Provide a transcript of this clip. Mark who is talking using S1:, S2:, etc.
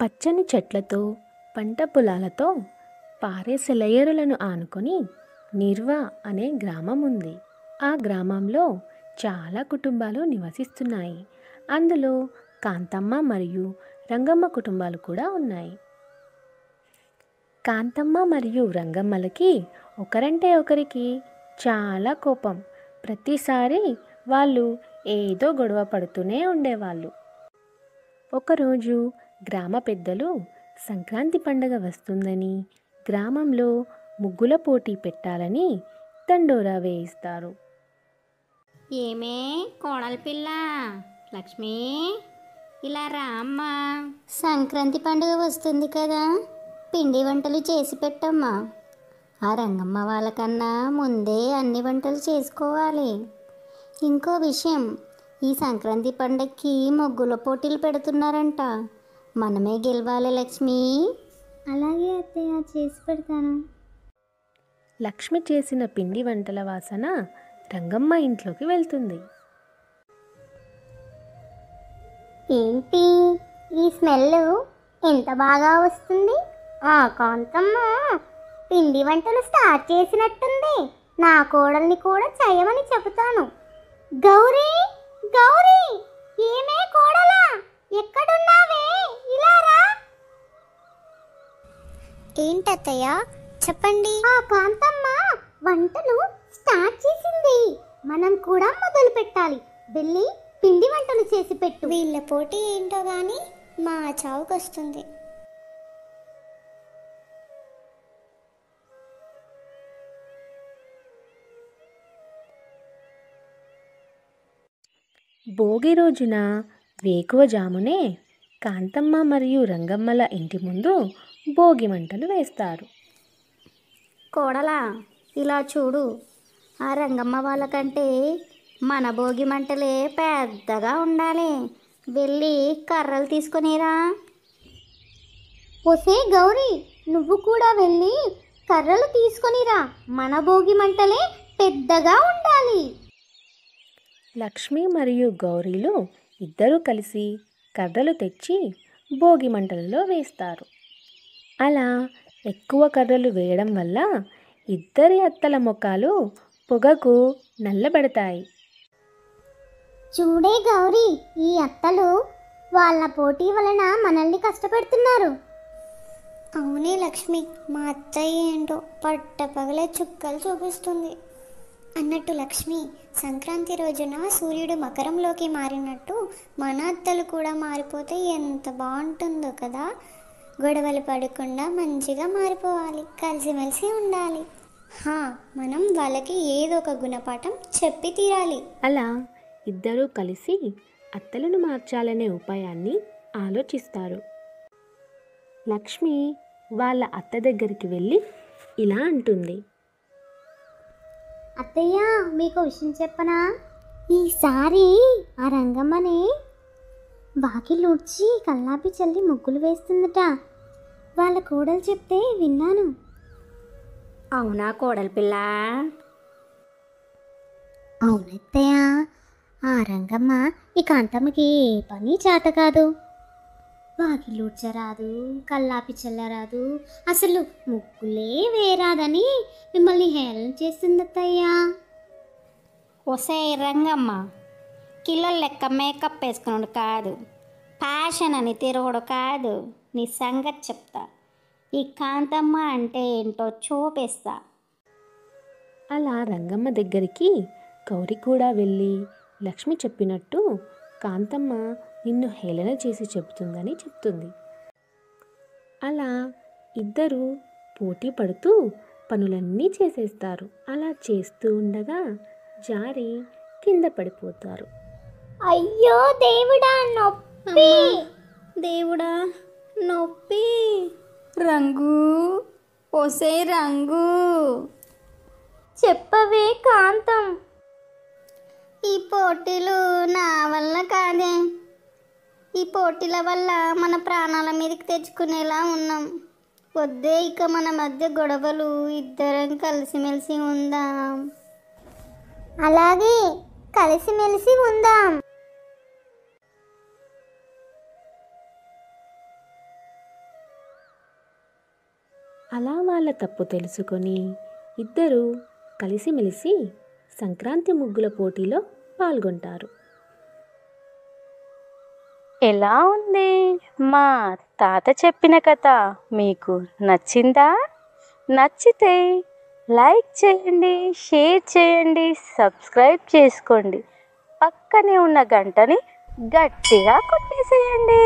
S1: పచ్చని చెట్లతో పంట పొలాలతో పారే సెలయేరులను ఆనుకొని నిర్వ అనే గ్రామం ఉంది. ఆ గ్రామంలో చాలా కుటుంబాలు నివసిస్తున్నాయి. అందులో కాంతమ్మ మరియు రంగమ్మ కుటుంబాలు కూడా ఉన్నాయి. కాంతమ్మ మరియు రంగమ్మలకి ఒకరంటే ఒకరికి చాలా కోపం. ప్రతిసారి వాళ్ళు ఏదో గొడవ పడుతూనే ఉండేవాళ్ళు. ఒకరోజు గ్రామ పెద్దలు సంక్రాంతి పండగ వస్తుందని గ్రామంలో ముగ్గుల పోటీ పెట్టాలని దండోరా వేయిస్తారు.
S2: ఏమే కోడల పిల్ల లక్ష్మి, ఇలా రా అమ్మా. సంక్రాంతి పండుగ వస్తుంది కదా, పిండి వంటలు చేసి పెట్టమ్మా. ఆ రంగమ్మ వాళ్ళకన్నా ముందే అన్ని వంటలు చేసుకోవాలి. ఇంకో విషయం, ఈ సంక్రాంతి పండగకి ముగ్గుల పోటీలు పెడుతున్నారంట. మనమే గెలవాలి లక్ష్మి.
S3: అలాగే అత్తయ్య, చేసి పెడతాను.
S1: లక్ష్మి చేసిన పిండి వంటల వాసన రంగమ్మ ఇంట్లోకి వెళ్తుంది.
S3: ఏంటి ఈ స్మెల్ ఎంత బాగా వస్తుంది? ఆ కాంతమ్మ పిండి వంటలు స్టార్ట్ చేసినట్టుంది. నా కోడల్ని కూడా చేయమని చెబుతాను. గౌరీ, గౌరీ, ఏమే కోడలా, ఎక్కడున్నావే? ఇలా రా. ఏంటత్తయ్య చెప్పండి. ఆ కాంతమ్మ వంటలు స్టార్ట్ చేసింది. మనం కూడా మొదలు పెట్టాలి. వెళ్ళి పిండి వంటలు చేసి పెట్టు. వీళ్ళ పోటీ ఏంటో గాని మా చావుకొస్తుంది.
S1: భోగి రోజున వేకువజామునే కాంతమ్మ మరియు రంగమ్మల ఇంటి ముందు భోగి మంటలు వేస్తారు.
S2: కోడలా, ఇలా చూడు. ఆ రంగమ్మ వాళ్ళకంటే మన భోగి మంటలే పెద్దగా ఉండాలి. వెళ్ళి కర్రలు తీసుకొనిరా.
S3: ఒసే గౌరీ, నువ్వు కూడా వెళ్ళి కర్రలు తీసుకొనిరా. మన భోగి మంటలే పెద్దగా ఉండాలి.
S1: లక్ష్మి మరియు గౌరీలు ఇద్దరూ కలిసి కర్రలు తెచ్చి భోగి మంటలలో వేస్తారు. అలా ఎక్కువ కర్రలు వేయడం వల్ల ఇద్దరి అత్తల ముఖాలు పొగకు నల్లబడతాయి.
S3: చూడే గౌరీ, ఈ అత్తలు వాళ్ళ పోటీ వలన మనల్ని కష్టపెడుతున్నారు. అవునే లక్ష్మి, మా అత్తయ్య ఏంటో పట్టపగలే చుక్కలు చూపిస్తుంది. అన్నట్టు లక్ష్మి, సంక్రాంతి రోజున సూర్యుడు మకరంలోకి మారినట్టు మన అత్తలు కూడా మారిపోతే ఎంత బాగుంటుందో కదా. గొడవలు పడకుండా మంచిగా మారిపోవాలి, కలిసిమెలిసి ఉండాలి. మనం వాళ్ళకి ఏదో ఒక గుణపాఠం చెప్పి తీరాలి.
S1: అలా ఇద్దరూ కలిసి అత్తలను మార్చాలనే ఉపాయాన్ని ఆలోచిస్తారు. లక్ష్మి వాళ్ళ అత్త దగ్గరికి వెళ్ళి ఇలా అంటుంది.
S3: అత్తయ్య, మీకు విషయం చెప్పనా? ఈసారి ఆ రంగమ్మని వాకిలుడ్చి కల్లాపి చల్లి ముగ్గులు వేస్తుందట. వాళ్ళ కోడలు చెప్తే విన్నాను.
S2: అవునా కోడల పిల్ల?
S3: అవునత్తయ్య, ఆ రంగమ్మ ఈ కాంతమ్మకి ఏ పని చేత కాదు. వాకిలుడ్చరాదు, కల్లాపి చల్లరాదు, అసలు ముగ్గులే వేరాదని మిమ్మల్ని హేళన చేస్తుందత్తయ్యా.
S2: ఒసే రంగమ్మ, కిలో లెక్క మేకప్ వేసుకున్నాడు కాదు, ఫ్యాషన్ అని తిరుగుడు కాదు. నీ సంగతి చెప్తా. ఈ కాంతమ్మ అంటే ఏంటో చూపిస్తా.
S1: అలా రంగమ్మ దగ్గరికి గౌరి కూడా వెళ్ళి లక్ష్మి చెప్పినట్టు కాంతమ్మ నిన్ను హేళన చేసి చెబుతుందని చెప్తుంది. అలా ఇద్దరు పోటీ పడుతూ పనులన్నీ చేసేస్తారు. అలా చేస్తూ ఉండగా జారి కింద పడిపోతారు.
S3: అయ్యో దేవుడా, నొప్పి!
S2: దేవుడా నొప్పి! రంగు, ఒసే రంగు,
S3: చెప్పవే కాంతం.
S2: ఈ పోటీలు నా వల్ల కాదే. ఈ పోటీల వల్ల మన ప్రాణాల మీదకి తెచ్చుకునేలా ఉన్నాం. వద్దే ఇక మన మధ్య గొడవలు. ఇద్దరం కలిసిమెలిసి ఉందాం.
S3: అలాగే, కలిసిమెలిసి ఉందాం.
S1: అలా వాళ్ళ తప్పు తెలుసుకొని ఇద్దరూ కలిసిమెలిసి సంక్రాంతి ముగ్గుల పోటీలో పాల్గొంటారు.
S4: ఎలా ఉంది మా తాత చెప్పిన కథ మీకు నచ్చిందా? నచ్చితే లైక్ చేయండి, షేర్ చేయండి, సబ్స్క్రైబ్ చేసుకోండి. పక్కనే ఉన్న గంటని గట్టిగా కొట్టేసేయండి.